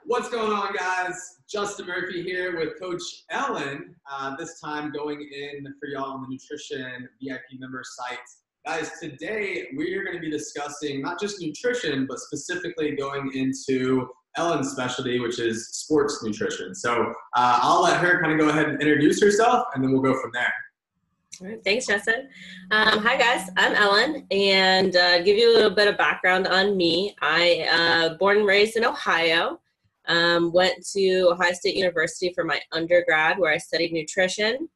What's going on, guys? Justin Murphy here with Coach Ellen, this time going in for y'all on the nutrition VIP member site. Guys, today we are going to be discussing not just nutrition, but specifically going into Ellen's specialty, which is sports nutrition. So I'll let her kind of go ahead and introduce herself, and then we'll go from there. All right, thanks, Justin. Hi, guys. I'm Ellen, and give you a little bit of background on me. I born and raised in Ohio. Went to Ohio State University for my undergrad, where I studied nutrition.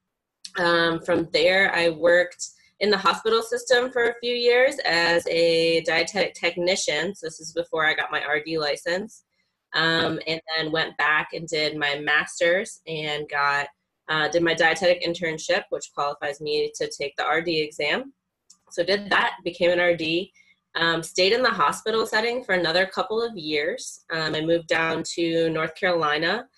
From there, I worked in the hospital system for a few years as a dietetic technician. So this is before I got my RD license. And then went back and did my master's and did my dietetic internship, which qualifies me to take the RD exam. So did that, became an RD, stayed in the hospital setting for another couple of years. I moved down to North Carolina,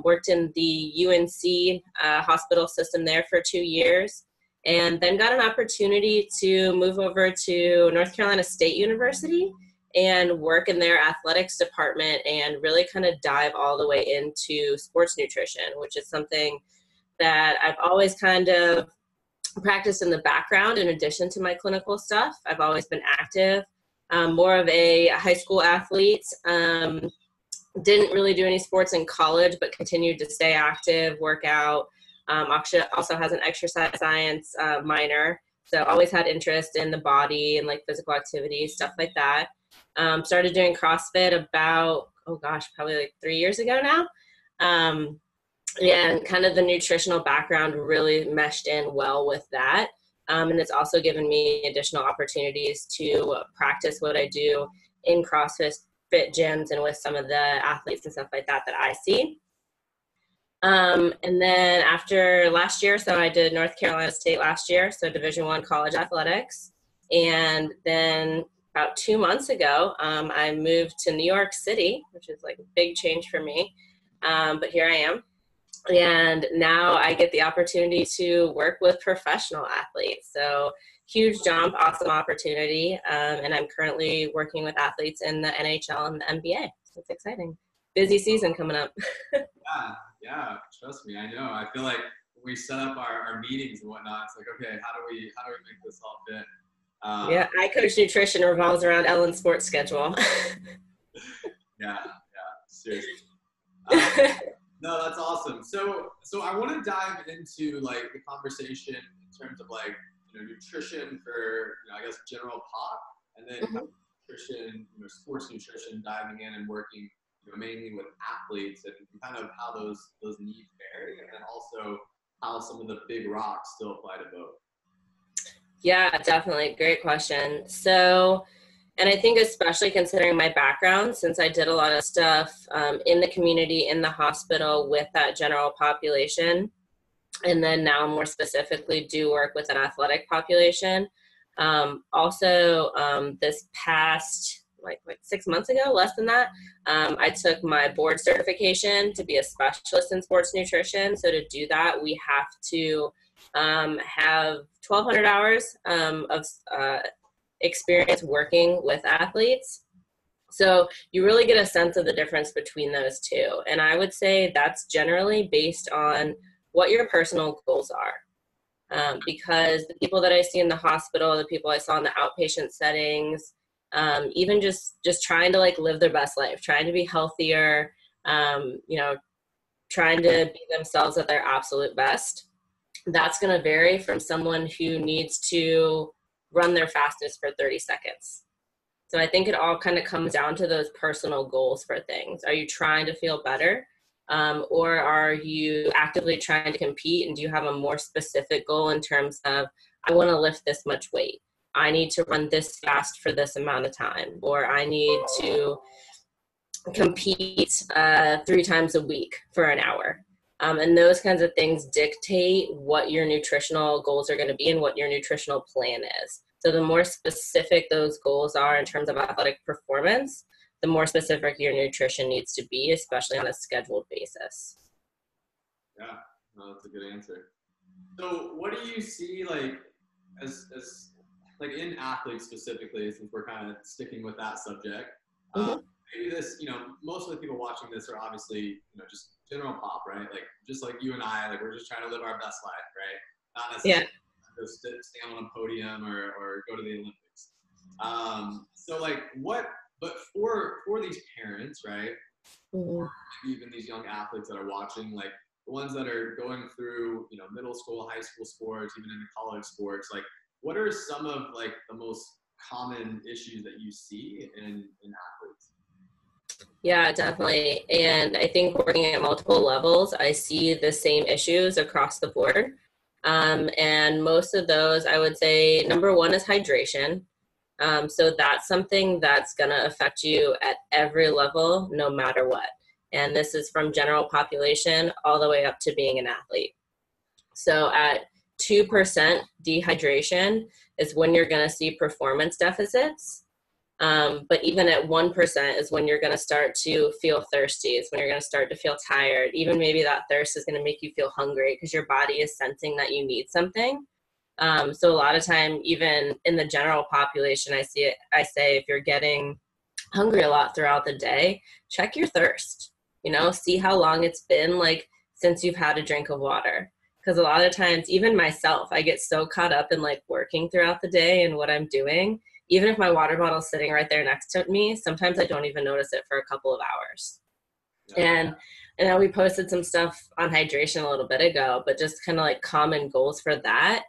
worked in the UNC hospital system there for 2 years, and then got an opportunity to move over to North Carolina State University and work in their athletics department and really kind of dive all the way into sports nutrition, which is something that I've always kind of practiced in the background in addition to my clinical stuff. I've always been active, more of a high school athlete. Didn't really do any sports in college, but continued to stay active, work out. Also has an exercise science minor, so always had interest in the body and like physical activity, stuff like that. Started doing CrossFit about, probably like 3 years ago now. And kind of the nutritional background really meshed in well with that. And it's also given me additional opportunities to practice what I do in CrossFit gyms and with some of the athletes and stuff like that I see. And then after last year, so I did North Carolina State last year, so Division I college athletics. And then about 2 months ago, I moved to New York City, which is like a big change for me. But here I am. And now I get the opportunity to work with professional athletes. So huge jump, awesome opportunity. And I'm currently working with athletes in the NHL and the NBA. So it's exciting. Busy season coming up. Yeah, trust me, I know. I feel like when we set up our meetings and whatnot, it's like, okay, how do we make this all fit? Yeah, iCoach nutrition revolves around Ellen's sports schedule. Yeah, seriously. No, that's awesome. So I want to dive into like the conversation in terms of like, nutrition for, I guess general pop, and then nutrition, sports nutrition, diving in and working, mainly with athletes and kind of how those needs vary, and then also how some of the big rocks still apply to both. Yeah, definitely. Great question. So, and I think especially considering my background, since I did a lot of stuff in the community, in the hospital with that general population, and then now more specifically do work with an athletic population. This past, like 6 months ago, less than that, I took my board certification to be a specialist in sports nutrition. So to do that, we have to have 1,200 hours of experience working with athletes. So you really get a sense of the difference between those two. And I would say that's generally based on what your personal goals are. Because the people that I see in the hospital, the people I saw in the outpatient settings, even just trying to like live their best life, trying to be healthier, trying to be themselves at their absolute best, that's going to vary from someone who needs to run their fastest for 30 seconds. So I think it all kind of comes down to those personal goals for things. Are you trying to feel better? Or are you actively trying to compete, and do you have a more specific goal in terms of, I want to lift this much weight, I need to run this fast for this amount of time, or I need to compete 3 times a week for an hour. And those kinds of things dictate what your nutritional goals are going to be and what your nutritional plan is. So the more specific those goals are in terms of athletic performance, the more specific your nutrition needs to be, especially on a scheduled basis. Yeah, no, that's a good answer. So what do you see like as like in athletes specifically, since we're kind of sticking with that subject, maybe this, you know, most of the people watching this are obviously, you know, just general pop, right? Like, just like you and I, like, we're just trying to live our best life, right? Not necessarily go stand on a podium or go to the Olympics. So like but for these parents, right? Or even these young athletes that are watching, like the ones that are going through, you know, middle school, high school sports, even into college sports, like what are some of like the most common issues that you see in athletes? Yeah, definitely. And I think working at multiple levels, I see the same issues across the board. And most of those, I would say, number one is hydration. So that's something that's going to affect you at every level, no matter what. And this is from general population all the way up to being an athlete. So at 2% dehydration is when you're going to see performance deficits. But even at 1% is when you're going to start to feel thirsty. It's when you're going to start to feel tired. Even maybe that thirst is going to make you feel hungry because your body is sensing that you need something. So a lot of time, even in the general population, I say if you're getting hungry a lot throughout the day, check your thirst, you know, see how long it's been like since you've had a drink of water. Because a lot of times, even myself, I get so caught up in like working throughout the day and what I'm doing. Even if my water bottle's sitting right there next to me, sometimes I don't even notice it for a couple of hours. And I know we posted some stuff on hydration a little bit ago, but just kind of like common goals for that.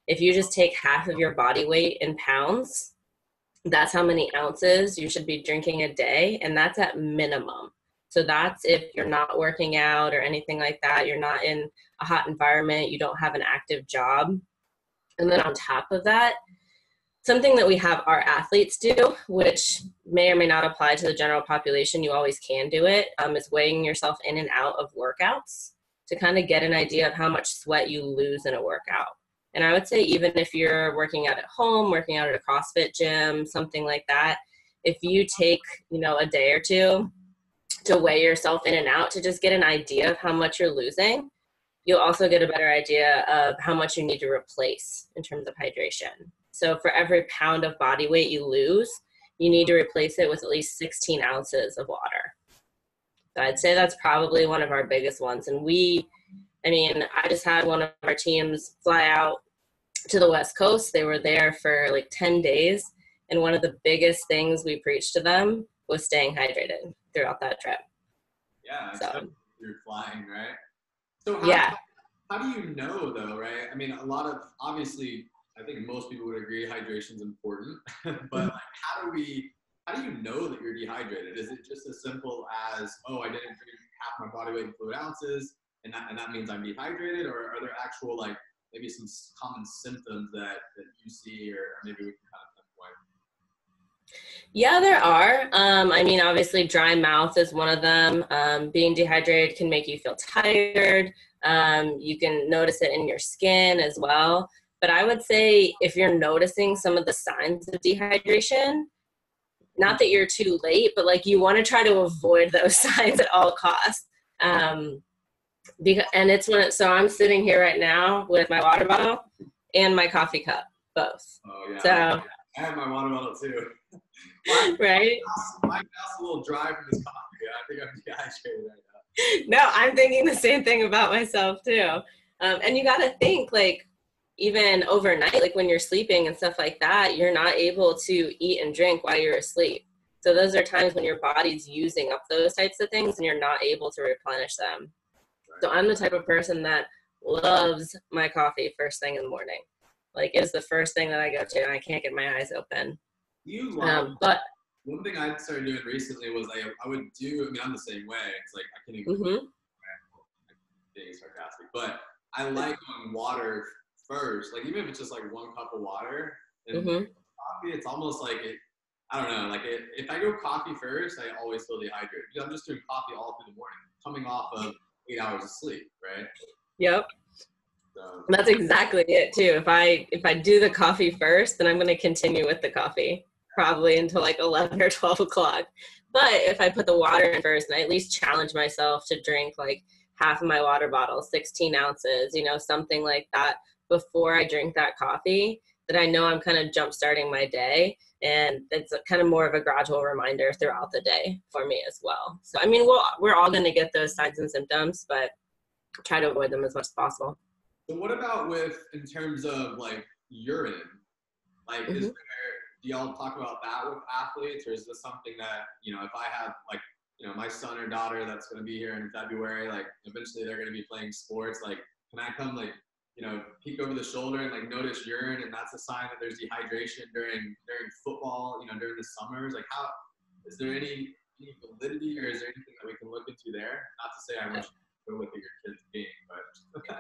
If you just take half of your body weight in pounds, that's how many ounces you should be drinking a day. And that's at minimum. So that's if you're not working out or anything like that. You're not in a hot environment. You don't have an active job. And then on top of that, something that we have our athletes do, which may or may not apply to the general population, you always can do it, is weighing yourself in and out of workouts to kind of get an idea of how much sweat you lose in a workout. And I would say even if you're working out at home, working out at a CrossFit gym, something like that, if you take, you know, a day or two to weigh yourself in and out to just get an idea of how much you're losing, you'll also get a better idea of how much you need to replace in terms of hydration. So for every pound of body weight you lose, you need to replace it with at least 16 ounces of water. So I'd say that's probably one of our biggest ones. And I just had one of our teams fly out to the West Coast. They were there for like 10 days. And one of the biggest things we preached to them was staying hydrated throughout that trip. Yeah, so you're flying, right? So how do you know though, right? I mean, obviously, I think most people would agree hydration is important, but like, how do you know that you're dehydrated? Is it just as simple as, oh, I didn't drink half my body weight in fluid ounces, and that means I'm dehydrated, or are there actual like maybe some common symptoms that you see, or maybe we can kind of pinpoint? Yeah, there are. Obviously dry mouth is one of them. Being dehydrated can make you feel tired. You can notice it in your skin as well. But I would say if you're noticing some of the signs of dehydration, not that you're too late, but like you want to try to avoid those signs at all costs. So I'm sitting here right now with my water bottle and my coffee cup, both. Oh yeah. So I have my water bottle too. Right? My mouth's a little dry from this coffee. I think I'm dehydrated right now. No, I'm thinking the same thing about myself too. And you got to think like, even overnight, like when you're sleeping and stuff like that, you're not able to eat and drink while you're asleep. So those are times when your body's using up those types of things and you're not able to replenish them. So I'm the type of person that loves my coffee first thing in the morning. Like it's the first thing that I go to and I can't get my eyes open. But one thing I started doing recently was I would do, I'm the same way. It's like, I can't even being sarcastic, but I like going water first, like even if it's just like one cup of water and coffee, it's almost like I don't know, like if I go coffee first, I always feel dehydrated because I'm just doing coffee all through the morning, coming off of 8 hours of sleep, right? Yep. So that's exactly it too. If I do the coffee first, then I'm going to continue with the coffee probably until like 11 or 12 o'clock. But if I put the water in first and I at least challenge myself to drink like half of my water bottle, 16 ounces, something like that, before I drink that coffee, that I know I'm kind of jump starting my day. And it's kind of more of a gradual reminder throughout the day for me as well. So, I mean, we're all going to get those signs and symptoms, but try to avoid them as much as possible. So what about in terms of like urine? Like, Mm-hmm. do y'all talk about that with athletes, or is this something that, if I have like, my son or daughter that's going to be here in February, like eventually they're going to be playing sports, like, can I come like, peek over the shoulder and like notice urine, and that's a sign that there's dehydration during football, during the summers? Like, how is there any validity, or is there anything that we can look into there? Not to say I want you to go look at your kids being, but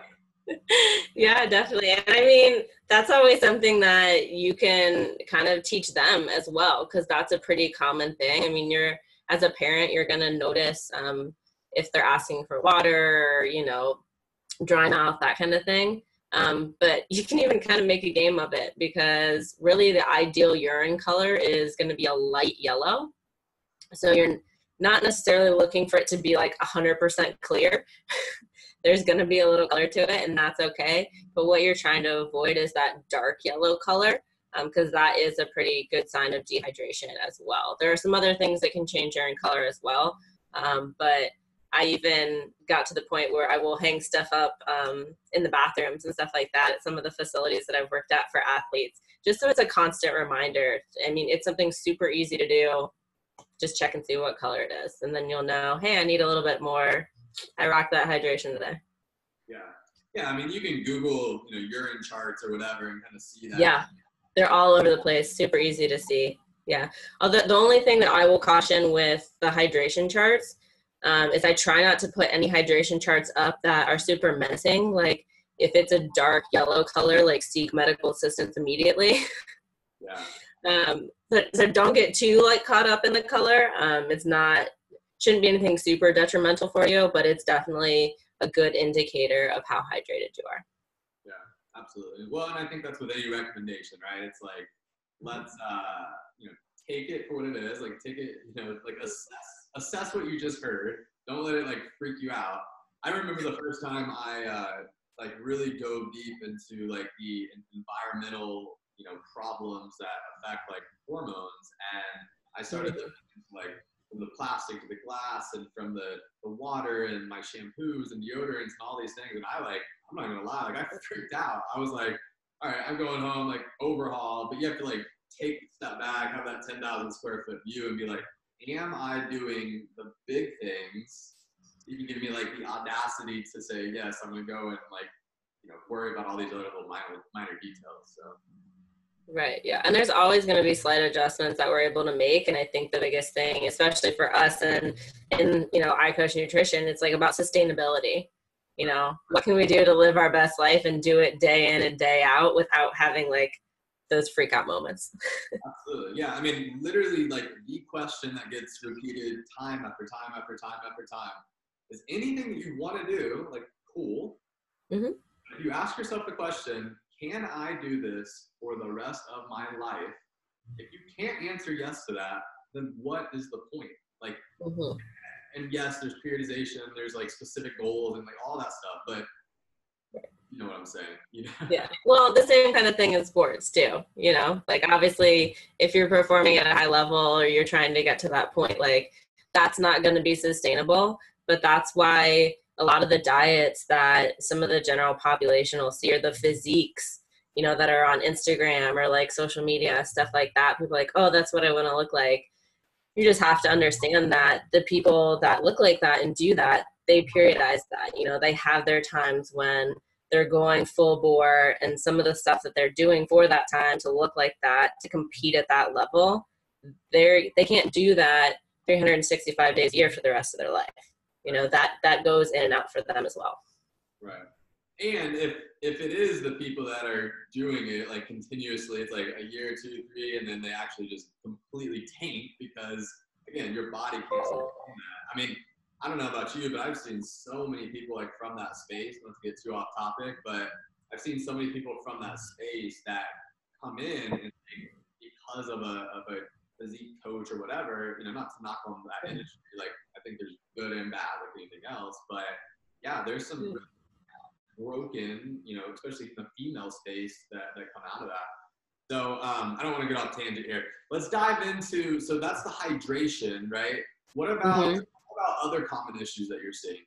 Yeah, definitely. And I mean, that's always something that you can kind of teach them as well, because that's a pretty common thing. I mean, as a parent, you're going to notice if they're asking for water, or, dry mouth, that kind of thing. But you can even kind of make a game of it, because really the ideal urine color is going to be a light yellow. So you're not necessarily looking for it to be like 100% clear. There's going to be a little color to it, and that's okay. But what you're trying to avoid is that dark yellow color, because that is a pretty good sign of dehydration as well. There are some other things that can change urine color as well, but I even got to the point where I will hang stuff up in the bathrooms and stuff like that at some of the facilities that I've worked at for athletes, just so it's a constant reminder. I mean, it's something super easy to do. Just check and see what color it is, and then you'll know, hey, I need a little bit more. I rock that hydration today. Yeah. I mean, you can Google, urine charts or whatever and kind of see that. Yeah, they're all over the place. Super easy to see. Yeah. Although the only thing that I will caution with the hydration charts is I try not to put any hydration charts up that are super menacing. Like if it's a dark yellow color, like seek medical assistance immediately. Yeah. So don't get too like caught up in the color. Shouldn't be anything super detrimental for you, but it's definitely a good indicator of how hydrated you are. Yeah, absolutely. Well, and I think that's with any recommendation, right? It's like, let's, take it for what it is. Like, take it, like assess what you just heard. Don't let it like freak you out. I remember the first time I like really dove deep into like the environmental, problems that affect like hormones, and I started looking into like from the plastic to the glass, and from the water, and my shampoos and deodorants and all these things. And I'm not gonna lie, like I freaked out. I was like, all right, I'm going home, like overhaul, but you have to like take a step back, have that 10,000 square foot view, and be like, am I doing the big things? You can give me like the audacity to say, yes, I'm gonna go and like, worry about all these other little minor details. So. Right. Yeah. And there's always going to be slight adjustments that we're able to make. And I think the biggest thing, especially for us and in, iCoach nutrition, it's like about sustainability. What can we do to live our best life and do it day in and day out without having like those freak out moments? Absolutely. Yeah. I mean, literally like the question that gets repeated time after time after time after time is anything that you want to do, like cool. Mm-hmm. If you ask yourself the question, can I do this for the rest of my life? If you can't answer yes to that, then what is the point? Like, mm-hmm. And yes, there's periodization, there's like specific goals and like all that stuff, but you know what I'm saying? Yeah. Well, the same kind of thing in sports too, like obviously if you're performing at a high level or you're trying to get to that point, like that's not going to be sustainable, but that's why a lot of the diets that some of the general population will see, or the physiques, that are on Instagram or like social media, stuff like that. People are like, oh, that's what I want to look like. You just have to understand that the people that look like that and do that, they periodize that. They have their times when they're going full bore, and some of the stuff that they're doing for that time to look like that, to compete at that level, they can't do that 365 days a year for the rest of their life. That goes in and out for them as well. Right. And if it is the people that are doing it like continuously, it's like a year, 2, 3, and then they actually just completely tank because again, your body can't sustain that. I mean, I don't know about you, but I've seen so many people like from that space, not to get too off topic, but I've seen so many people from that space that come in and because of a physique coach or whatever, not to knock on that industry, like I think there's good and bad like anything else, but yeah, there's some broken, especially in the female space that come out of that. So I don't want to get off tangent here. Let's dive into, so that's the hydration, right? What about other common issues that you're seeing?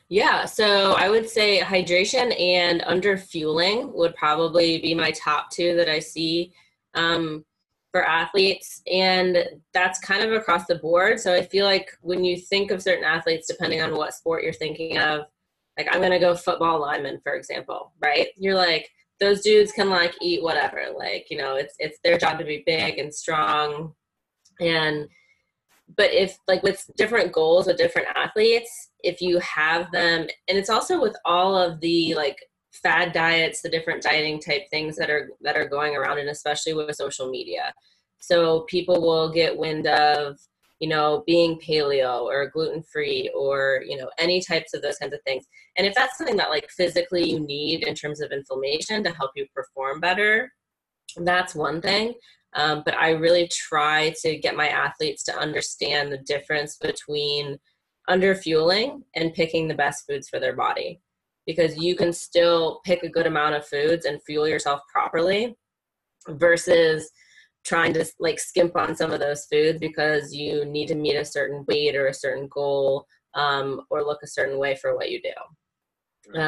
Yeah, so I would say hydration and underfueling would probably be my top two that I see for athletes. And that's kind of across the board. So I feel like when you think of certain athletes, depending on what sport you're thinking of, like I'm going to go football lineman, for example, right? You're like, those dudes can like eat whatever. Like, you know, it's their job to be big and strong. But if like with different goals with different athletes, if you have them, and it's also with all of the like fad diets, the different dieting type things that are going around, and especially with social media. So people will get wind of, you know, being paleo or gluten-free or, you know, any types of those kinds of things. And if that's something that like physically you need in terms of inflammation to help you perform better, that's one thing. But I really try to get my athletes to understand the difference between underfueling and picking the best foods for their body, because you can still pick a good amount of foods and fuel yourself properly versus trying to like skimp on some of those foods because you need to meet a certain weight or a certain goal or look a certain way for what you do.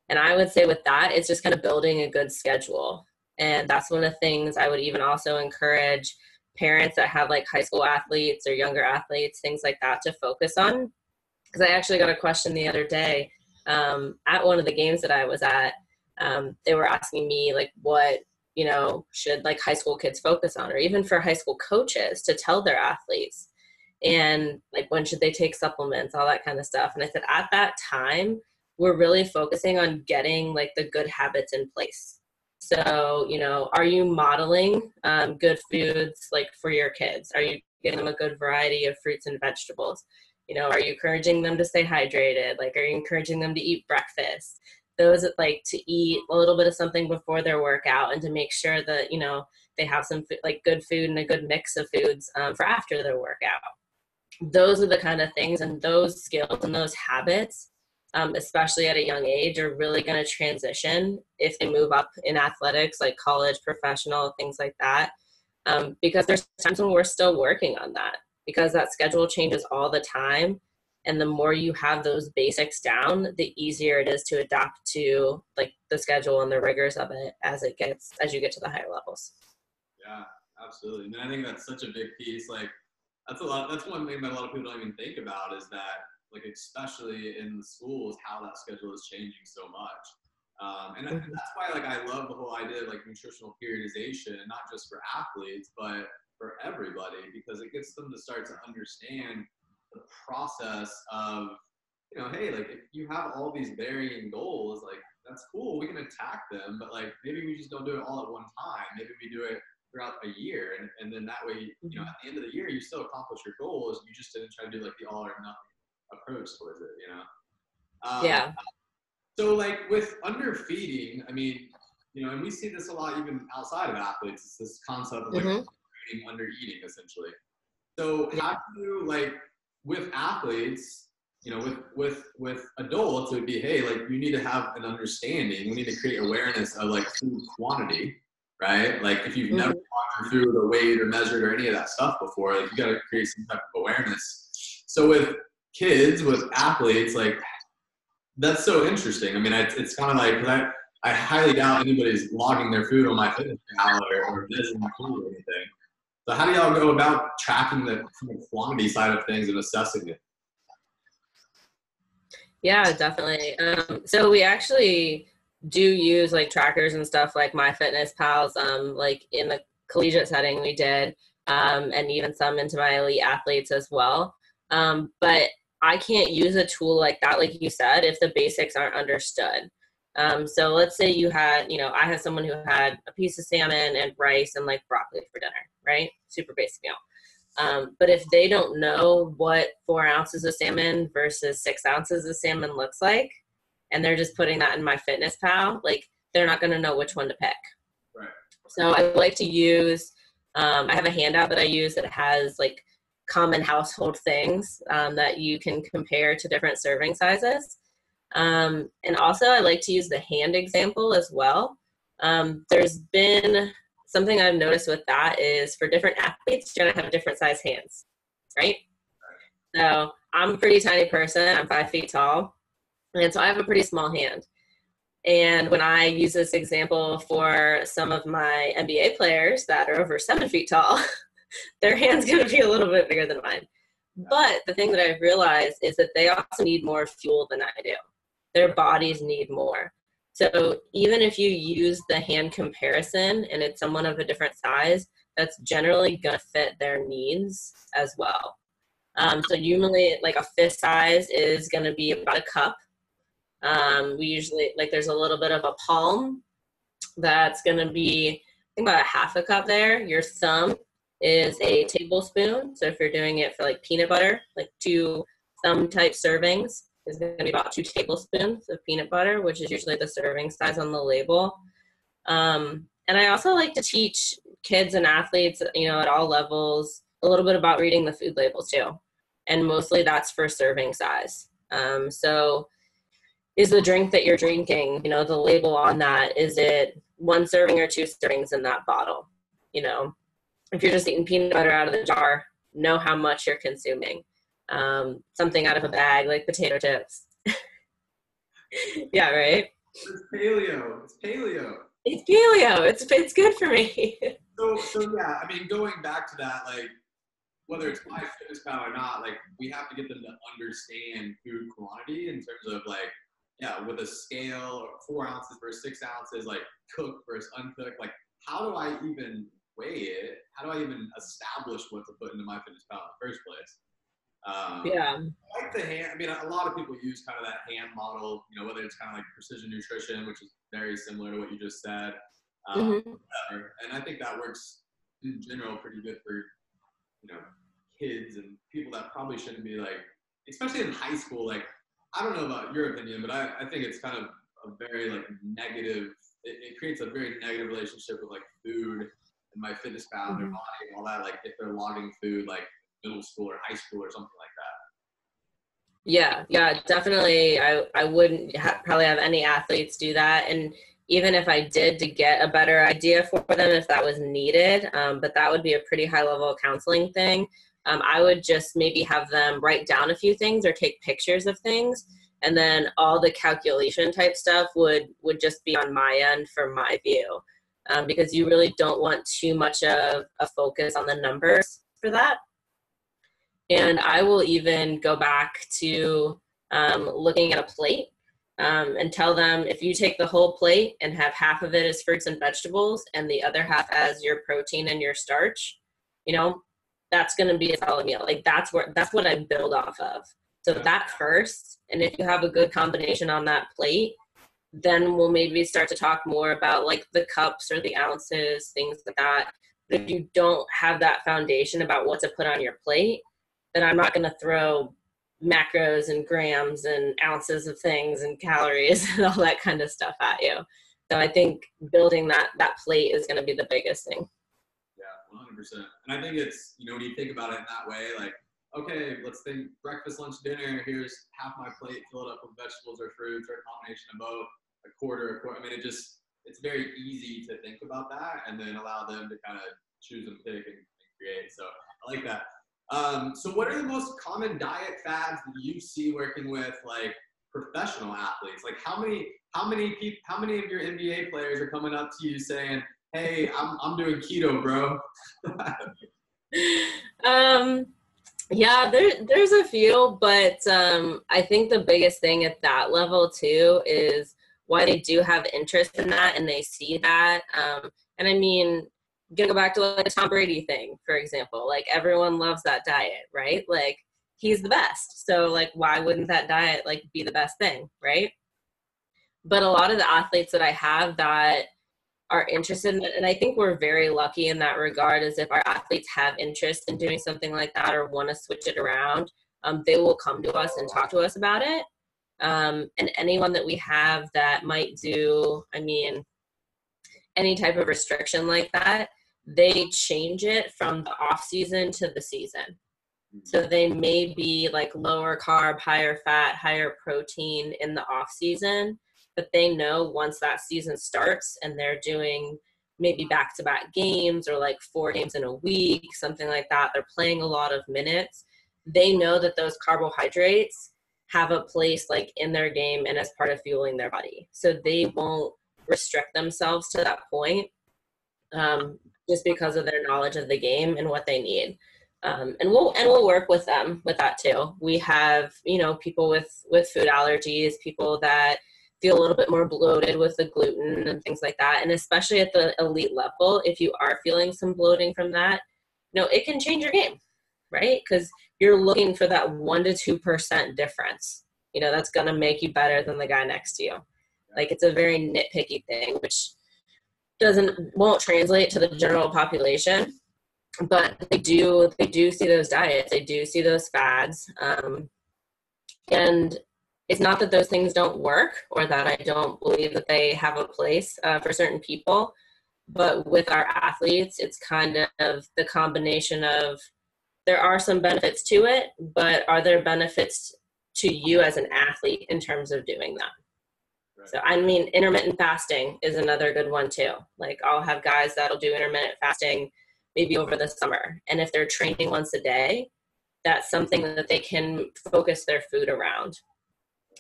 And I would say with that, it's just kind of building a good schedule. And that's one of the things I would even also encourage parents that have like high school athletes or younger athletes, things like that, to focus on. Because I actually got a question the other day at one of the games that I was at. They were asking me like, what, you know, should like high school kids focus on, or even for high school coaches to tell their athletes, and like when should they take supplements, all that kind of stuff. And I said, at that time, we're really focusing on getting like the good habits in place. So, you know, are you modeling good foods like for your kids? Are you giving them a good variety of fruits and vegetables? You know, are you encouraging them to stay hydrated? Like, are you encouraging them to eat breakfast? Those that like to eat a little bit of something before their workout, and to make sure that, you know, they have some like good food and a good mix of foods for after their workout. Those are the kind of things, and those skills and those habits, especially at a young age, are really going to transition if they move up in athletics, like college, professional, things like that. Because there's times when we're still working on that, because that schedule changes all the time. And the more you have those basics down, the easier it is to adapt to like the schedule and the rigors of it as you get to the higher levels. Yeah, absolutely. And I think that's such a big piece. Like that's one thing that a lot of people don't even think about, is that like, especially in the schools, how that schedule is changing so much. And that's why like I love the whole idea of like nutritional periodization, not just for athletes, but for everybody, because it gets them to start to understand the process of, you know, hey, like if you have all these varying goals, like that's cool, we can attack them, but like maybe we just don't do it all at one time. Maybe we do it throughout a year, and then that way, you know, at the end of the year, you still accomplish your goals. You just didn't try to do like the all or nothing approach towards it, you know? Yeah. So like with underfeeding, I mean, you know, and we see this a lot even outside of athletes, it's this concept of like under eating essentially. So how do you, like with athletes, you know, with adults, it would be, hey, like you need to have an understanding. We need to create awareness of like food quantity, right? Like if you've never gone through the weight or measured or any of that stuff before, like you got to create some type of awareness. So with kids, with athletes, like that's so interesting. I mean, it's kind of like, because I highly doubt anybody's logging their food on MyFitnessPal or measuring food or anything. So how do y'all go about tracking the quantity side of things and assessing it? Yeah, definitely. So we actually do use like trackers and stuff like MyFitnessPal's, like in the collegiate setting we did, and even some into my elite athletes as well. But I can't use a tool like that, like you said, if the basics aren't understood. So let's say you had, you know, I have someone who had a piece of salmon and rice and like broccoli for dinner, right? Super basic meal. But if they don't know what 4 ounces of salmon versus 6 ounces of salmon looks like, and they're just putting that in MyFitnessPal, like they're not going to know which one to pick. Right. So I like to use, I have a handout that I use that has like common household things that you can compare to different serving sizes. And also I like to use the hand example as well. There's been something I've noticed with that is for different athletes, you're going to have different size hands, right? So I'm a pretty tiny person. I'm 5 feet tall. And so I have a pretty small hand. And when I use this example for some of my NBA players that are over 7 feet tall, their hand's going to be a little bit bigger than mine. But the thing that I've realized is that they also need more fuel than I do. Their bodies need more. So even if you use the hand comparison and it's someone of a different size, that's generally going to fit their needs as well. So usually like a fist size is going to be about a cup. We usually, like there's a little bit of a palm that's going to be, I think about a half a cup there. Your thumb is a tablespoon. So if you're doing it for like peanut butter, like 2 thumb type servings is going to be about 2 tablespoons of peanut butter, which is usually the serving size on the label. And I also like to teach kids and athletes, you know, at all levels, a little bit about reading the food labels too. And mostly that's for serving size. So is the drink that you're drinking, you know, the label on that, is it 1 serving or 2 servings in that bottle? You know, if you're just eating peanut butter out of the jar, know how much you're consuming. Something out of a bag, like potato chips. Yeah, right? It's paleo. It's paleo. It's paleo. It's good for me. So yeah, I mean, going back to that, like, whether it's MyFitnessPal or not, like, we have to get them to understand food quantity in terms of, like, yeah, with a scale, 4 ounces versus 6 ounces, like cooked versus uncooked. Like, how do I even weigh it? How do I even establish what to put into MyFitnessPal in the first place? Yeah. I like the hand. I mean, a lot of people use kind of that hand model, you know, whether it's kind of like precision nutrition, which is very similar to what you just said. And I think that works in general pretty good for, you know, kids and people that probably shouldn't be, like, especially in high school. Like, I don't know about your opinion, but I think it's kind of a very, like, negative, it creates a very negative relationship with, like, food and MyFitnessPal and their body and all that. Like, if they're logging food, like, middle school or high school or something like that. Yeah, definitely. I wouldn't probably have any athletes do that. And even if I did, to get a better idea for them if that was needed, but that would be a pretty high level counseling thing. I would just maybe have them write down a few things or take pictures of things. And then all the calculation type stuff would just be on my end for my view, because you really don't want too much of a focus on the numbers for that. And I will even go back to looking at a plate and tell them, if you take the whole plate and have half of it as fruits and vegetables and the other half as your protein and your starch, you know, that's going to be a solid meal. Like, that's what I build off of. So that first, and if you have a good combination on that plate, then we'll maybe start to talk more about, like, the cups or the ounces, things like that. But if you don't have that foundation about what to put on your plate, then I'm not going to throw macros and grams and ounces of things and calories and all that kind of stuff at you. So I think building that plate is going to be the biggest thing. Yeah, 100%. And I think it's, you know, when you think about it in that way, like, okay, let's think breakfast, lunch, dinner. Here's half my plate, fill it up with vegetables or fruits or a combination of both, a quarter. I mean, it's very easy to think about that and then allow them to kind of choose and pick and create. So I like that. So what are the most common diet fads that you see working with, like, professional athletes? Like, how many of your NBA players are coming up to you saying, "Hey, I'm doing keto, bro"? Yeah, there's a few, but I think the biggest thing at that level too is why they do have interest in that and they see that. And I mean, gonna go back to, like, a Tom Brady thing, for example. Like, everyone loves that diet, right? Like, he's the best. So, like, why wouldn't that diet, like, be the best thing, right? But a lot of the athletes that I have that are interested in it, and I think we're very lucky in that regard, is if our athletes have interest in doing something like that or want to switch it around, they will come to us and talk to us about it. And anyone that we have that might do, I mean, any type of restriction like that, they change it from the off season to the season. So they may be, like, lower carb, higher fat, higher protein in the off season. but they know once that season starts and they're doing maybe back-to-back games or like 4 games in a week, something like that, they're playing a lot of minutes, they know that those carbohydrates have a place like in their game and as part of fueling their body. So they won't restrict themselves to that point, just because of their knowledge of the game and what they need. And we'll work with them with that too. We have, people with food allergies, people that feel a little bit more bloated with the gluten and things like that. And especially at the elite level, if you are feeling some bloating from that, it can change your game, right? Because you're looking for that 1 to 2% difference. That's going to make you better than the guy next to you. Like, it's a very nitpicky thing, which won't translate to the general population, but they do see those diets, they do see those fads, and it's not that those things don't work or that I don't believe that they have a place for certain people, but with our athletes, it's kind of the combination of there are some benefits to it, but are there benefits to you as an athlete in terms of doing that? So, intermittent fasting is another good one too. Like, I'll have guys that'll do intermittent fasting maybe over the summer. And if they're training once a day, that's something that they can focus their food around.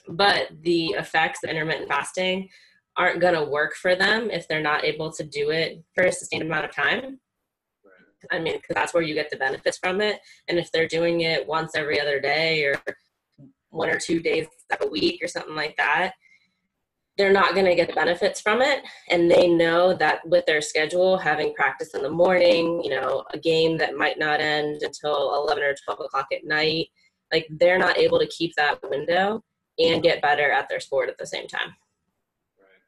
But the effects of intermittent fasting aren't going to work for them if they're not able to do it for a sustained amount of time. Because that's where you get the benefits from it. And if they're doing it once every other day or 1 or 2 days a week or something like that, they're not going to get the benefits from it. And they know that with their schedule, having practice in the morning, a game that might not end until 11 or 12 o'clock at night, like, they're not able to keep that window and get better at their sport at the same time. Right.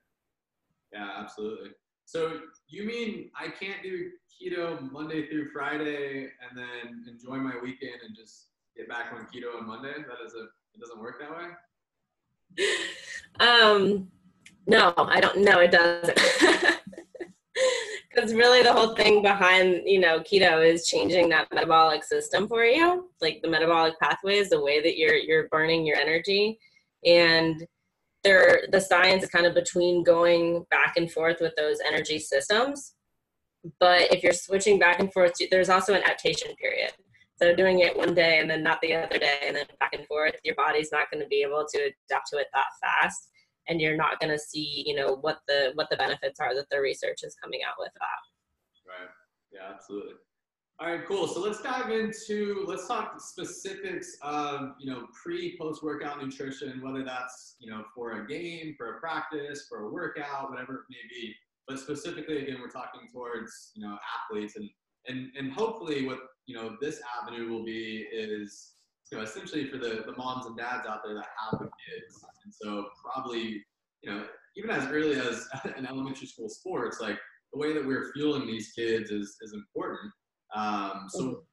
Yeah, absolutely. So you mean I can't do keto Monday through Friday and then enjoy my weekend and just get back on keto on Monday? It doesn't work that way? No, I don't know. It doesn't. Because really the whole thing behind, keto is changing that metabolic system for you, like the metabolic pathways, the way that you're burning your energy. And the science is kind of between going back and forth with those energy systems. But if you're switching back and forth, there's also an adaptation period. So doing it one day and then not the other day and then back and forth, your body's not going to be able to adapt to it that fast. And you're not going to see, what the benefits are that the research is coming out with that. Right. Yeah, absolutely. All right, cool. So let's talk specifics of, post-workout nutrition, whether that's, for a game, for a practice, for a workout, whatever it may be. But specifically, again, we're talking towards, athletes and hopefully what, this avenue will be is, essentially for the moms and dads out there that have the kids. And so probably, even as early as in elementary school sports, like the way that we're fueling these kids is important. So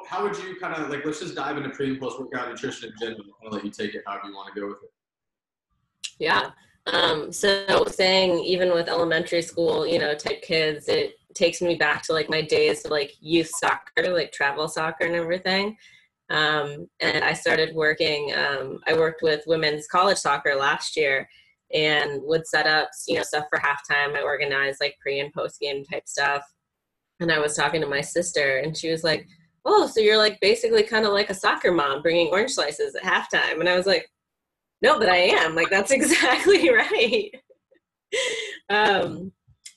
how would you kind of let's just dive into pre and post workout nutrition in general. I'll let you take it however you want to go with it. Yeah. So saying even with elementary school, type kids, it takes me back to my days of youth soccer, travel soccer and everything. And I started working, I worked with women's college soccer last year and would set up, stuff for halftime. I organized pre and post game type stuff. And I was talking to my sister and she was like, oh, so you're basically kind of like a soccer mom bringing orange slices at halftime. And I was like, no, but I am that's exactly right.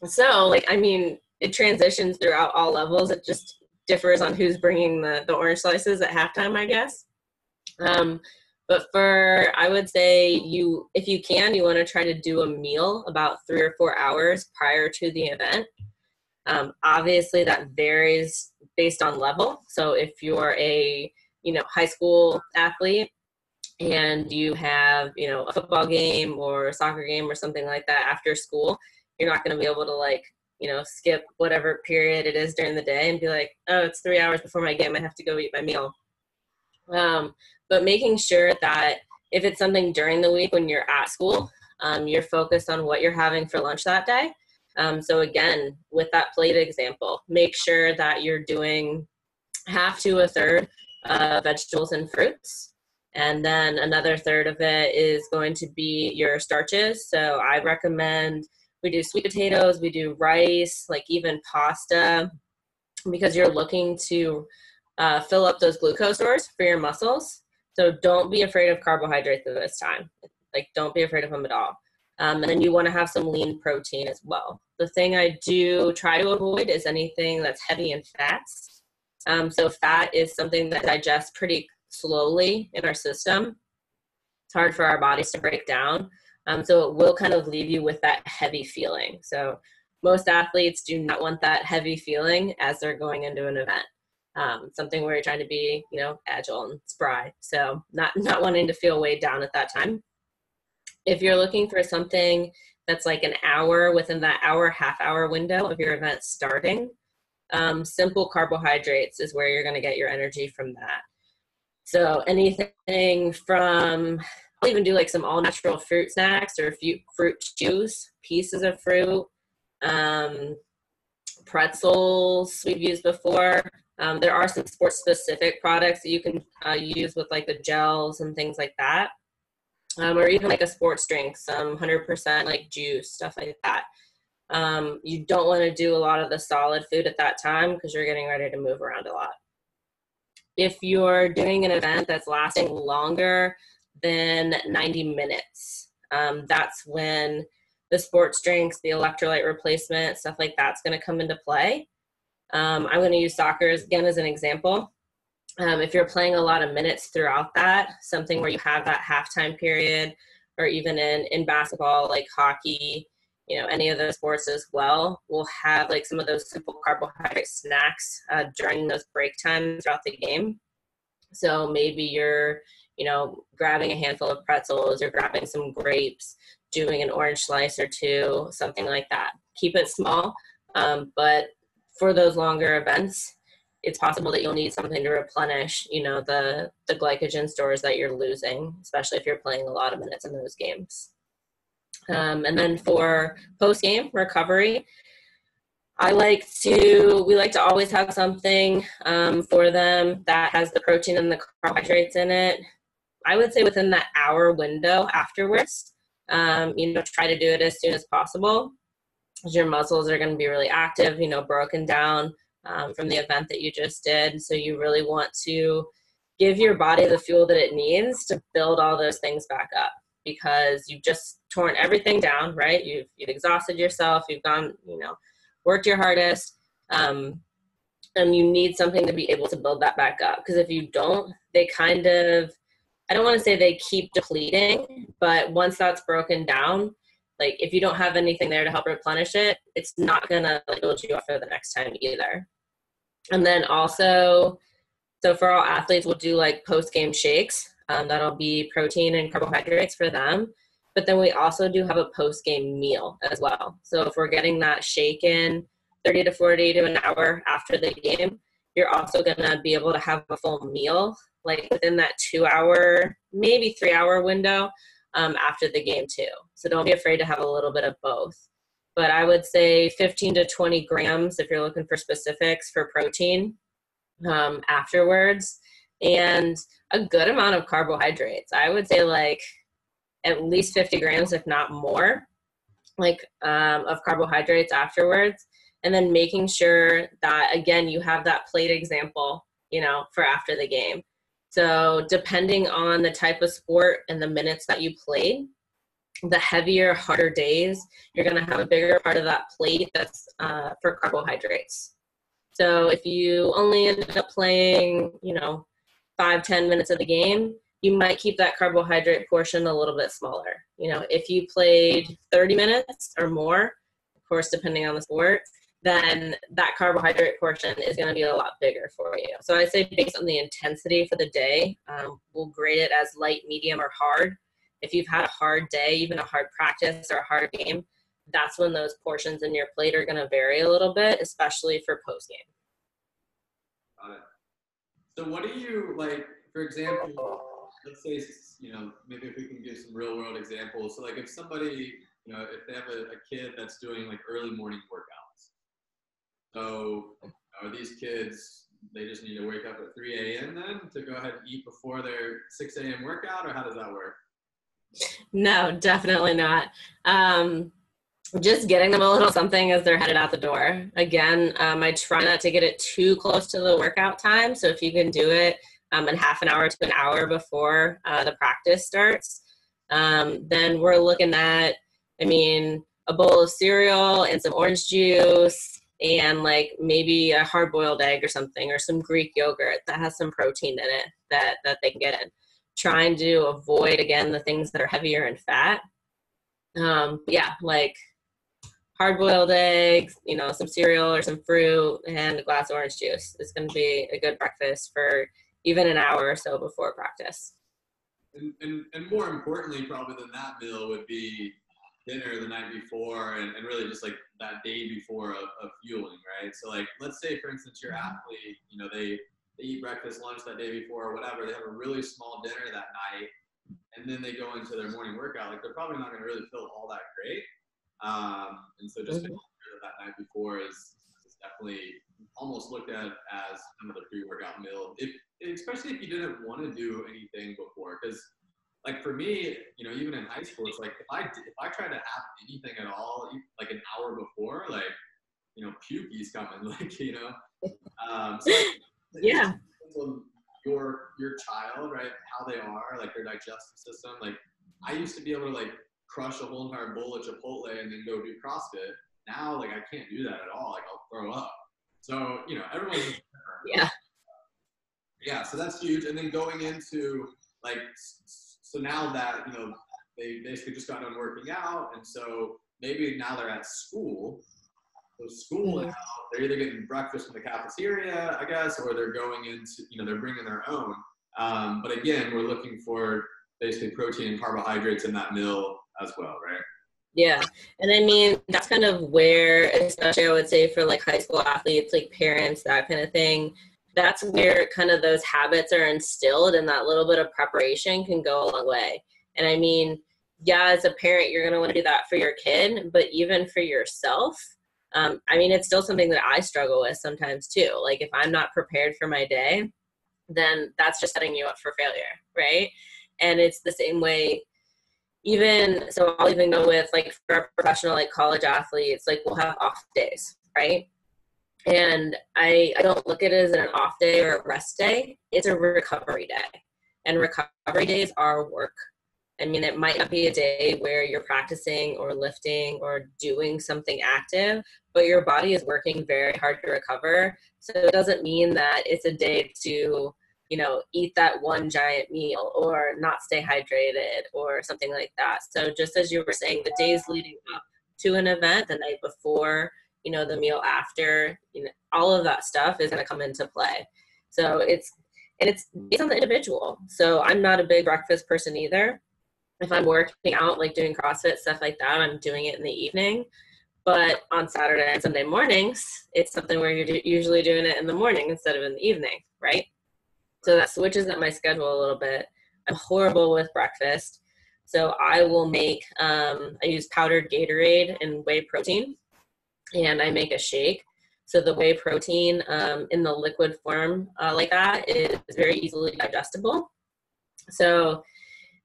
So it transitions throughout all levels. It just differs on who's bringing the orange slices at halftime, I guess. But I would say if you can, you want to try to do a meal about 3 or 4 hours prior to the event. Obviously that varies based on level. So if you're a, high school athlete and you have, a football game or a soccer game or something like that after school, you're not going to be able to skip whatever period it is during the day and be like, oh, it's 3 hours before my game, I have to go eat my meal. But making sure that if it's something during the week when you're at school, you're focused on what you're having for lunch that day. So again, with that plate example, make sure that you're doing half to a third vegetables and fruits. And then another third of it is going to be your starches. So I recommend we do sweet potatoes, we do rice, like even pasta, because you're looking to fill up those glucose stores for your muscles. So don't be afraid of carbohydrates at this time. Like, don't be afraid of them at all. And then you want to have some lean protein as well. The thing I do try to avoid is anything that's heavy in fats. So fat is something that digests pretty slowly in our system. It's hard for our bodies to break down. So it will kind of leave you with that heavy feeling. So most athletes do not want that heavy feeling as they're going into an event. Something where you're trying to be, you know, agile and spry. So not wanting to feel weighed down at that time. If you're looking for something that's like an hour, within that hour, half hour window of your event starting, simple carbohydrates is where you're going to get your energy from that. So anything from, I'll even do like some all natural fruit snacks or fruit juice, pieces of fruit, pretzels we've used before. There are some sports specific products that you can use with like the gels and things like that. Or even like a sports drink, some 100% like juice, stuff like that. You don't want to do a lot of the solid food at that time because you're getting ready to move around a lot. If you're doing an event that's lasting longer than 90 minutes, that's when the sports drinks, the electrolyte replacement, stuff like that's going to come into play. I'm going to use soccer again as an example. If you're playing a lot of minutes throughout that, something where you have that halftime period, or even in basketball, like hockey, you know, any of those sports as well, we'll have like some of those simple carbohydrate snacks during those break times throughout the game. So maybe you're, you know, grabbing a handful of pretzels or grabbing some grapes, doing an orange slice or two, something like that. Keep it small, but for those longer events, it's possible that you'll need something to replenish, you know, the glycogen stores that you're losing, especially if you're playing a lot of minutes in those games. And then for post-game recovery, we like to always have something for them that has the protein and the carbohydrates in it. I would say within that hour window afterwards, you know, try to do it as soon as possible, because your muscles are going to be really active, you know, broken down from the event that you just did. So you really want to give your body the fuel that it needs to build all those things back up, because you've just torn everything down, right? You've exhausted yourself. You've gone, you know, worked your hardest, and you need something to be able to build that back up. Because if you don't, they kind of, I don't want to say they keep depleting, but once that's broken down, like if you don't have anything there to help replenish it, it's not gonna like build you up for the next time either. And then also, so for all athletes, we'll do like post-game shakes. That'll be protein and carbohydrates for them. But then we also do have a post-game meal as well. So if we're getting that shake in 30 to 40 to an hour after the game, you're also gonna be able to have a full meal, like within that 2 hour, maybe 3 hour window after the game too. So don't be afraid to have a little bit of both. But I would say 15 to 20 grams if you're looking for specifics for protein afterwards, and a good amount of carbohydrates. I would say like at least 50 grams, if not more, like of carbohydrates afterwards. And then making sure that, again, you have that plate example, you know, for after the game. So depending on the type of sport and the minutes that you played, the heavier, harder days, you're going to have a bigger part of that plate that's for carbohydrates. So if you only ended up playing, you know, 5-10 minutes of the game, you might keep that carbohydrate portion a little bit smaller. You know, if you played 30 minutes or more, of course, depending on the sport, then that carbohydrate portion is going to be a lot bigger for you. So I say based on the intensity for the day, we'll grade it as light, medium, or hard. If you've had a hard day, even a hard practice or a hard game, that's when those portions in your plate are going to vary a little bit, especially for post-game. Got it. So what do you, like, for example, let's say, you know, maybe if we can give some real world examples. So like if somebody, you know, if they have a kid that's doing like early morning workouts, so are these kids they just need to wake up at 3 a.m. then to go ahead and eat before their 6 a.m. workout, or how does that work? No, definitely not. Just getting them a little something as they're headed out the door. Again, I try not to get it too close to the workout time. So if you can do it in half an hour to an hour before the practice starts, then we're looking at, I mean, a bowl of cereal and some orange juice and like maybe a hard-boiled egg or something, or some Greek yogurt that has some protein in it that they can get in. Trying to avoid, again, the things that are heavier in fat. Yeah, like hard-boiled eggs, you know, some cereal or some fruit, and a glass of orange juice is going to be a good breakfast for even an hour or so before practice. And more importantly, probably than that meal would be dinner the night before, and really just like that day before of fueling, right? So like, let's say for instance, your athlete, you know, they eat breakfast, lunch that day before or whatever, they have a really small dinner that night, and then they go into their morning workout, like they're probably not going to really feel all that great. And so just making sure that night before is definitely almost looked at as kind of the pre-workout meal, especially if you didn't want to do anything before. Because like for me, you know, even in high school, it's like if I tried to have anything at all, like an hour before, like, you know, pukey's coming, like, you know. So yeah, your child, right, how they are, like their digestive system. Like I used to be able to like crush a whole entire bowl of Chipotle and then go do CrossFit. Now, like I can't do that at all. Like I'll throw up. So, you know, everyone's just different. Yeah, so that's huge. And then going into like, so now that, you know, they basically just got done working out, and so maybe now they're at school. So school now, they're either getting breakfast from the cafeteria, I guess, or they're going into, you know, they're bringing their own. But again, we're looking for basically protein and carbohydrates in that meal as well, right? Yeah. And I mean, that's kind of where, especially I would say for like high school athletes, like parents, that kind of thing, that's where kind of those habits are instilled, and that little bit of preparation can go a long way. And I mean, yeah, as a parent, you're going to want to do that for your kid, but even for yourself, I mean, it's still something that I struggle with sometimes too. Like if I'm not prepared for my day, then that's just setting you up for failure, right? And it's the same way, even, so I'll even go with like for a professional, like college athletes, like we'll have off days, right? And I don't look at it as an off day or a rest day. It's a recovery day. And recovery days are work. I mean, it might not be a day where you're practicing or lifting or doing something active, but your body is working very hard to recover. So it doesn't mean that it's a day to, you know, eat that one giant meal or not stay hydrated or something like that. So just as you were saying, the days leading up to an event, the night before, you know, the meal after, you know, all of that stuff is going to come into play. So it's based on the individual. So I'm not a big breakfast person either. If I'm working out, like doing CrossFit, stuff like that, I'm doing it in the evening. But on Saturday and Sunday mornings, it's something where you're usually doing it in the morning instead of in the evening, right? So that switches up my schedule a little bit. I'm horrible with breakfast. So I will make, I use powdered Gatorade and whey protein, and I make a shake. So the whey protein in the liquid form like that is very easily digestible. So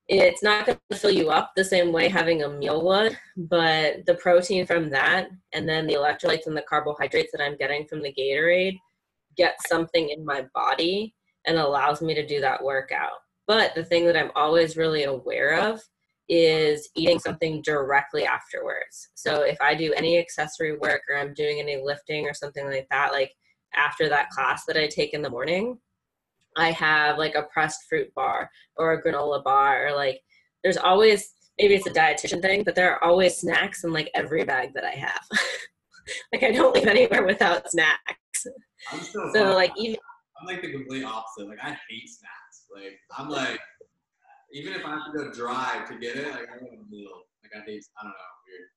it's not going to fill you up the same way having a meal would, but the protein from that and then the electrolytes and the carbohydrates that I'm getting from the Gatorade get something in my body and allows me to do that workout. But the thing that I'm always really aware of is eating something directly afterwards. So if I do any accessory work or I'm doing any lifting or something like that, like after that class that I take in the morning, I have like a pressed fruit bar or a granola bar, or like there's always, maybe it's a dietitian thing, but there are always snacks in like every bag that I have. Like I don't leave anywhere without snacks. So like even I'm like the complete opposite. Like I hate snacks. Like I'm like, even if I have to go drive to get it, like I want a meal. Like I hate, I don't know, weird.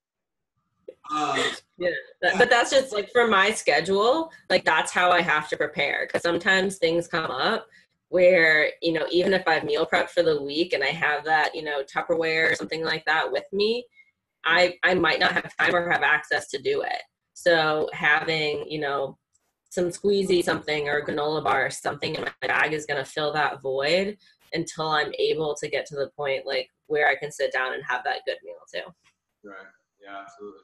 Yeah, but that's just like for my schedule, like that's how I have to prepare, because sometimes things come up where, you know, even if I've meal prepped for the week and I have that, you know, Tupperware or something like that with me, I might not have time or have access to do it. So having, you know, some squeezy something or granola bar or something in my bag is going to fill that void until I'm able to get to the point like where I can sit down and have that good meal too. Right. Yeah, absolutely.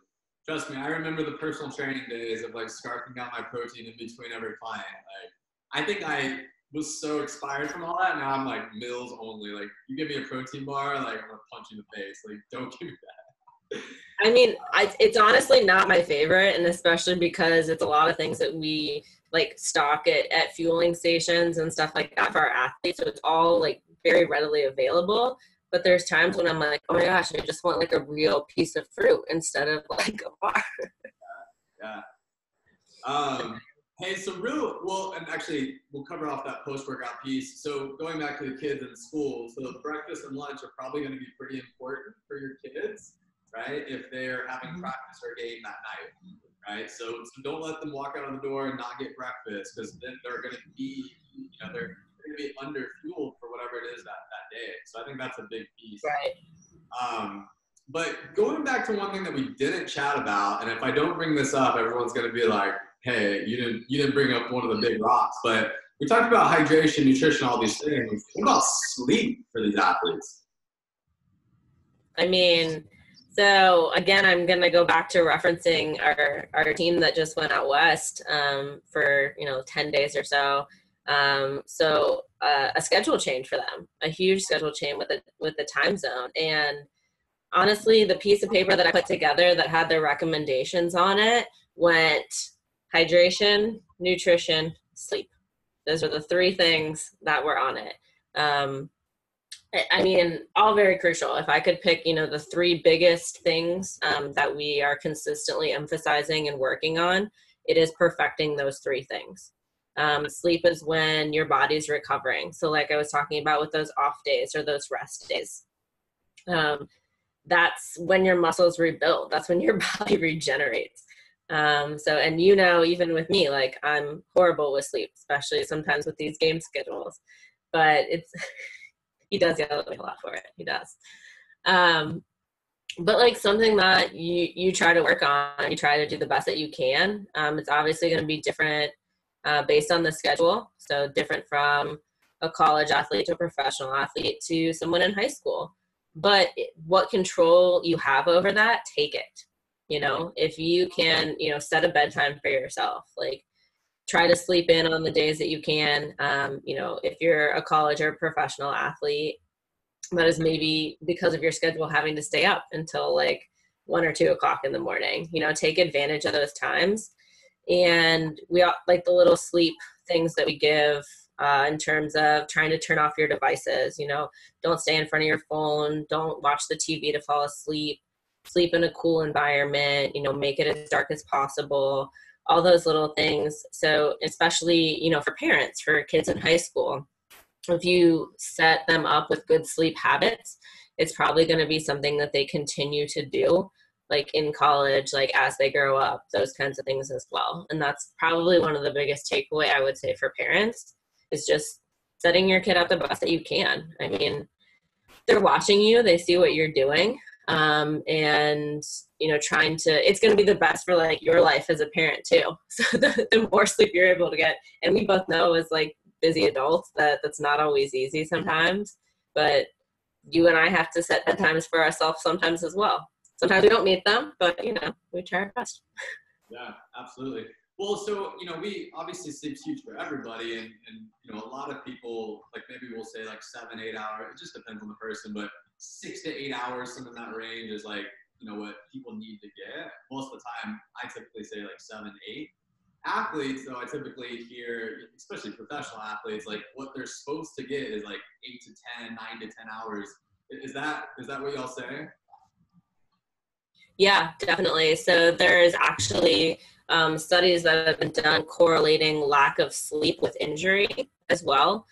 Trust me, I remember the personal training days of like scarfing down my protein in between every client. Like, I think I was so expired from all that. Now I'm like meals only. Like, you give me a protein bar, like I'm gonna punch you in the face. Like, don't give me that. I mean, it's honestly not my favorite, and especially because it's a lot of things that we like stock at fueling stations and stuff like that for our athletes. So it's all like very readily available. But there's times when I'm like, oh my gosh, I just want like a real piece of fruit instead of like a bar. Yeah. Hey, so well, and actually we'll cover off that post-workout piece. So going back to the kids in school, so breakfast and lunch are probably going to be pretty important for your kids, right? If they're having practice or game that night, right? So don't let them walk out of the door and not get breakfast, because then they're going to be, they're going to be under fueled for whatever it is that day. So I think that's a big piece. Right. But going back to one thing that we didn't chat about, and if I don't bring this up, everyone's going to be like, hey, you didn't bring up one of the big rocks. But we talked about hydration, nutrition, all these things. What about sleep for these athletes? I mean, so again, I'm going to go back to referencing our team that just went out west for, 10 days or so. So a schedule change for them, a huge schedule change with the time zone. And honestly, the piece of paper that I put together that had their recommendations on it went hydration, nutrition, sleep. Those are the three things that were on it. I mean, all very crucial. If I could pick, the three biggest things that we are consistently emphasizing and working on, it is perfecting those three things. Sleep is when your body's recovering. So like I was talking about with those off days or those rest days, that's when your muscles rebuild. That's when your body regenerates. And even with me, like I'm horrible with sleep, especially sometimes with these game schedules, but he does yell at me a lot for it. He does. But like something that you try to work on, you try to do the best that you can. It's obviously going to be different based on the schedule. So different from a college athlete to a professional athlete to someone in high school. But what control you have over that, take it. If you can, set a bedtime for yourself, like try to sleep in on the days that you can. If you're a college or professional athlete, that is maybe because of your schedule having to stay up until like 1 or 2 o'clock in the morning, take advantage of those times. And we all like the little sleep things that we give in terms of trying to turn off your devices, don't stay in front of your phone, don't watch the TV to fall asleep, sleep in a cool environment, make it as dark as possible, all those little things. So especially, for parents, for kids in high school, if you set them up with good sleep habits, it's probably going to be something that they continue to do, like in college, like as they grow up, those kinds of things as well. And that's probably one of the biggest takeaway I would say for parents is just setting your kid up the best that you can. I mean, they're watching you, they see what you're doing. And it's going to be the best for like your life as a parent too. So the more sleep you're able to get, and we both know as like busy adults that's not always easy sometimes, but you and I have to set bedtimes for ourselves sometimes as well. Sometimes we don't meet them, but we try our best. Yeah, absolutely. Well, so, we obviously sleep's huge for everybody, and a lot of people, like maybe we'll say like 7, 8 hours, it just depends on the person, but 6 to 8 hours, something in that range is like, what people need to get. Most of the time, I typically say like 7, 8. Athletes, though, I typically hear, especially professional athletes, like what they're supposed to get is like 8 to 10, 9 to 10 hours. Is that what y'all say? Yeah, definitely. So there's actually studies that have been done correlating lack of sleep with injury as well.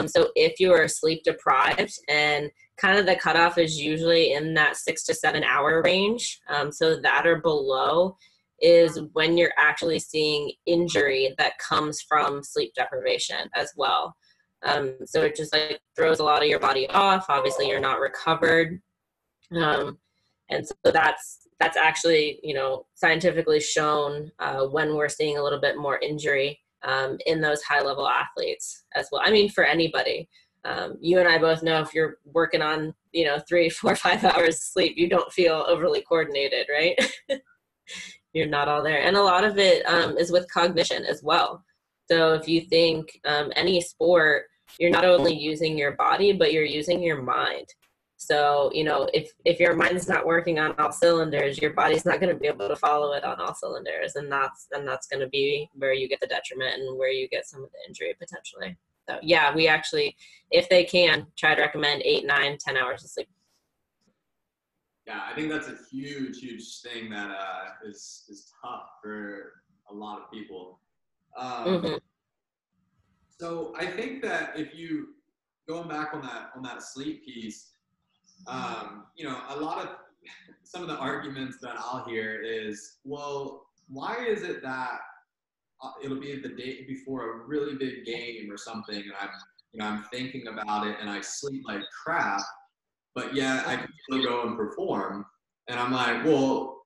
So if you are sleep deprived, and kind of the cutoff is usually in that 6 to 7 hour range, so that or below is when you're actually seeing injury that comes from sleep deprivation as well. So it just like throws a lot of your body off. Obviously, you're not recovered. And so that's that's actually, scientifically shown when we're seeing a little bit more injury in those high level athletes as well. I mean, for anybody, you and I both know if you're working on, 3, 4, 5 hours of sleep, you don't feel overly coordinated, right? You're not all there. And a lot of it is with cognition as well. So if you think any sport, you're not only using your body, but you're using your mind. So, if your mind's not working on all cylinders, your body's not going to be able to follow it on all cylinders. And that's going to be where you get the detriment and where you get some of the injury potentially. So yeah, we actually, if they can, try to recommend 8, 9, 10 hours of sleep. Yeah, I think that's a huge, huge thing that is tough for a lot of people. So I think that if you, going back on that sleep piece, a lot of some of the arguments that I'll hear is, well, why is it that it'll be the day before a really big game or something, and I'm thinking about it and I sleep like crap, but yeah, I can still go and perform. And I'm like, well,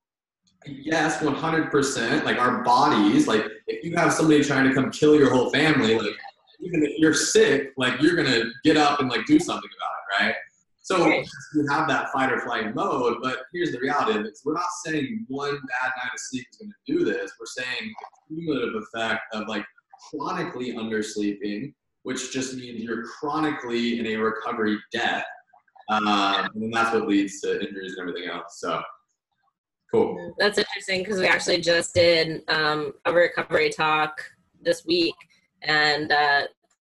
yes, 100%. Like our bodies, like if you have somebody trying to come kill your whole family, like even if you're sick, like you're gonna get up and like do something about it, right? So you have that fight or flight mode, but here's the reality of it. We're not saying one bad night of sleep is going to do this. We're saying the cumulative effect of like chronically undersleeping, which just means you're chronically in a recovery debt. And then that's what leads to injuries and everything else. So cool. That's interesting because we actually just did a recovery talk this week, and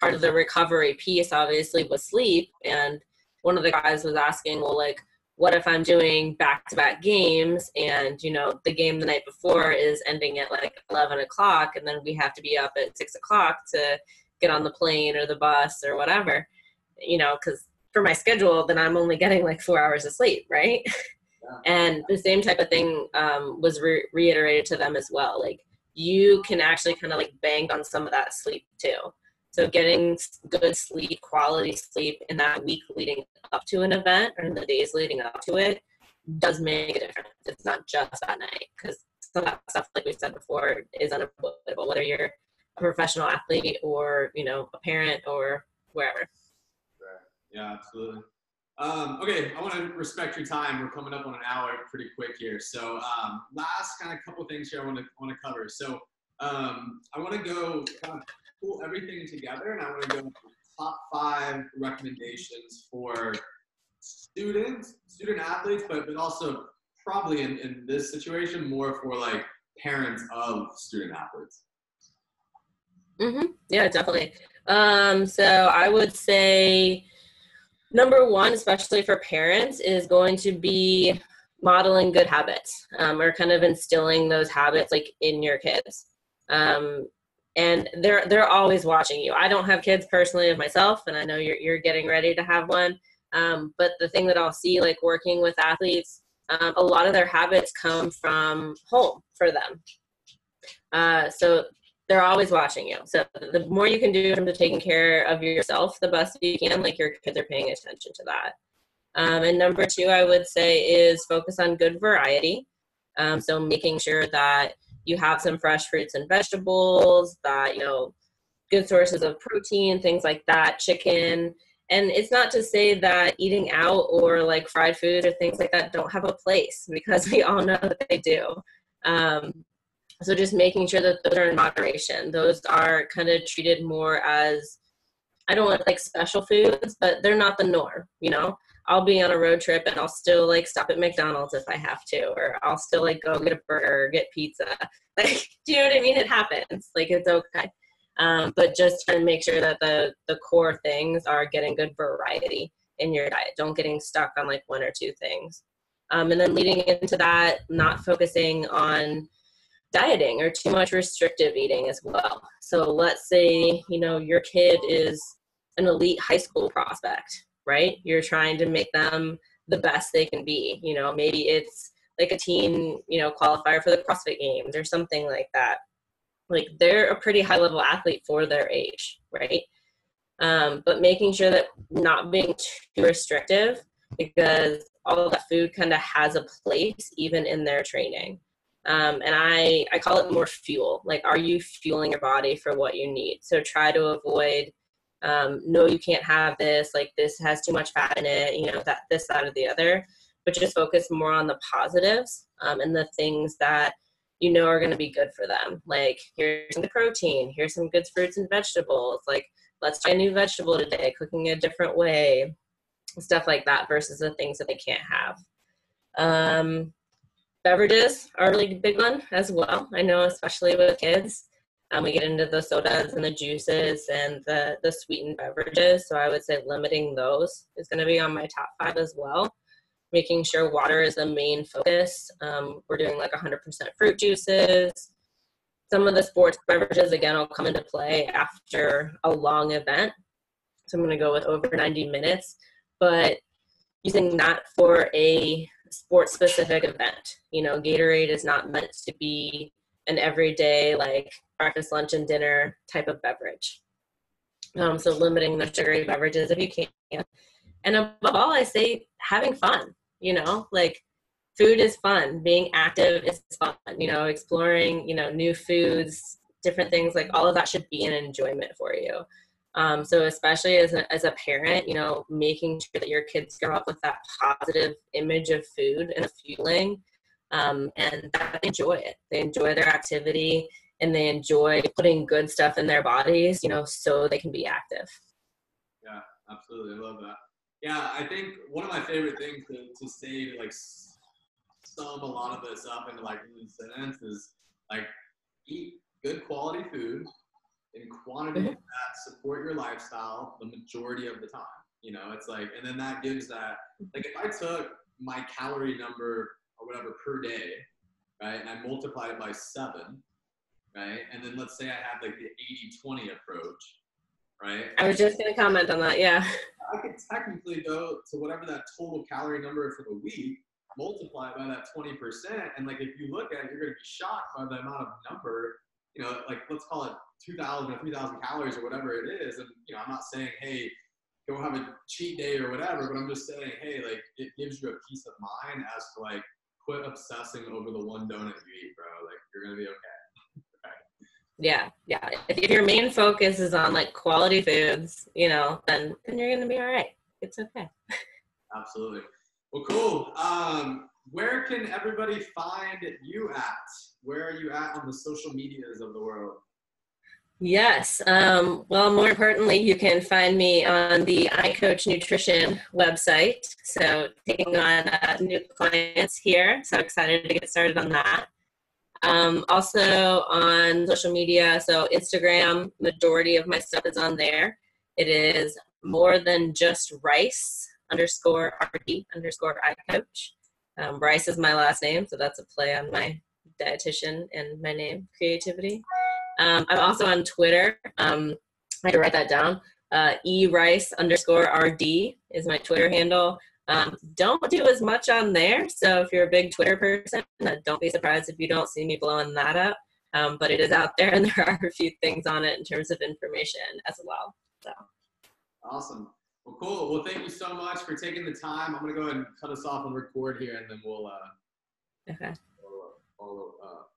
part of the recovery piece obviously was sleep. And one of the guys was asking, well, like, what if I'm doing back-to-back games and, the game the night before is ending at like 11 o'clock and then we have to be up at 6 o'clock to get on the plane or the bus or whatever, because for my schedule, then I'm only getting like 4 hours of sleep, right? Yeah. And the same type of thing was reiterated to them as well. Like, you can actually kind of like bank on some of that sleep too. So getting good sleep, quality sleep in that week leading up to an event or in the days leading up to it does make a difference. It's not just that night, because some of that stuff, like we said before, is unavoidable, whether you're a professional athlete or, a parent or wherever. Right. Yeah, absolutely. Okay, I want to respect your time. We're coming up on an hour pretty quick here. So last kind of couple things here I want to cover. So I want to go kind of pull everything together, and I want to go top 5 recommendations for student athletes, but also probably in this situation more for like parents of student athletes. Yeah, definitely. So I would say number 1, especially for parents, is going to be modeling good habits, or kind of instilling those habits like in your kids. And they're always watching you. I don't have kids personally of myself, and I know you're getting ready to have one. But the thing that I'll see, like working with athletes, a lot of their habits come from home for them. So they're always watching you. So the more you can do in terms of taking care of yourself, the best you can, like your kids are paying attention to that. And number 2, I would say, is focus on good variety. So making sure that you have some fresh fruits and vegetables, that, good sources of protein, things like that, chicken. And it's not to say that eating out or like fried food or things like that don't have a place, because we all know that they do. So just making sure that those are in moderation. Those are kind of treated more as, I don't want like special foods, but they're not the norm, I'll be on a road trip and I'll still like stop at McDonald's if I have to, or I'll still like go get a burger or get pizza. Like, do you know what I mean? It happens. Like, it's okay. But just trying to make sure that the core things are getting good variety in your diet. Don't getting stuck on like 1 or 2 things. And then leading into that, not focusing on dieting or too much restrictive eating as well. So let's say, your kid is an elite high school prospect, right? You're trying to make them the best they can be. Maybe it's like a teen, qualifier for the CrossFit games or something like that. Like, they're a pretty high level athlete for their age, right? But making sure that not being too restrictive, because all of that food kind of has a place even in their training. And I call it more fuel. Like, are you fueling your body for what you need? So try to avoid, no, you can't have this, like this has too much fat in it, you know, that, this, that, or the other, but just focus more on the positives, and the things that you know are going to be good for them. Like, here's some protein, here's some good fruits and vegetables. Like, let's try a new vegetable today, cooking a different way, stuff like that, versus the things that they can't have. Beverages are a really big one as well. I know, especially with kids, we get into the sodas and the juices and the sweetened beverages. So I would say limiting those is going to be on my top 5 as well. Making sure water is the main focus. We're doing like 100% fruit juices. Some of the sports beverages, again, will come into play after a long event. So I'm going to go with over 90 minutes, but using that for a sports specific event. You know, Gatorade is not meant to be an everyday, like breakfast, lunch, and dinner type of beverage. So limiting the sugary beverages if you can. And above all, I say having fun, you know, like food is fun, being active is fun, you know, exploring, you know, new foods, different things, like all of that should be an enjoyment for you. So especially as a parent, you know, making sure that your kids grow up with that positive image of food and fueling, and that they enjoy it. They enjoy their activity and they enjoy putting good stuff in their bodies, you know, so they can be active. Yeah, absolutely. I love that. Yeah, I think one of my favorite things to say to like sum a lot of this up into like one sentence is like, eat good quality food in quantities that support your lifestyle the majority of the time. You know, it's like, and then that gives that, like if I took my calorie number or whatever per day, right, and I multiplied it by 7, right, and then let's say I have like the 80-20 approach, right? I was just going to comment on that, yeah. I could technically go to whatever that total calorie number for the week, multiply it by that 20%, and like if you look at it, you're going to be shocked by the amount of number, you know, like let's call it 2,000 or 3,000 calories or whatever it is. And, you know, I'm not saying, hey, go have a cheat day or whatever, but I'm just saying, hey, like it gives you a peace of mind as to like, quit obsessing over the one donut you eat, bro. Like you're going to be okay. Right? Yeah. If your main focus is on like quality foods, you know, then you're going to be all right. It's okay. Absolutely. Well, cool. Where can everybody find you at? Where are you at on the social medias of the world? Yes. Well, more importantly, you can find me on the iCoach Nutrition website. So taking on new clients here. So excited to get started on that. Also on social media. So Instagram, majority of my stuff is on there. It is more than just rice _RD_iCoach. Rice is my last name. So that's a play on my dietitian and my name, creativity. I'm also on Twitter. I had to write that down. erice_RD is my Twitter handle. Don't do as much on there. So if you're a big Twitter person, don't be surprised if you don't see me blowing that up. But it is out there and there are a few things on it in terms of information as well. So. Awesome. Well, cool. Well, thank you so much for taking the time. I'm going to go ahead and cut us off and record here, and then we'll Okay. follow up.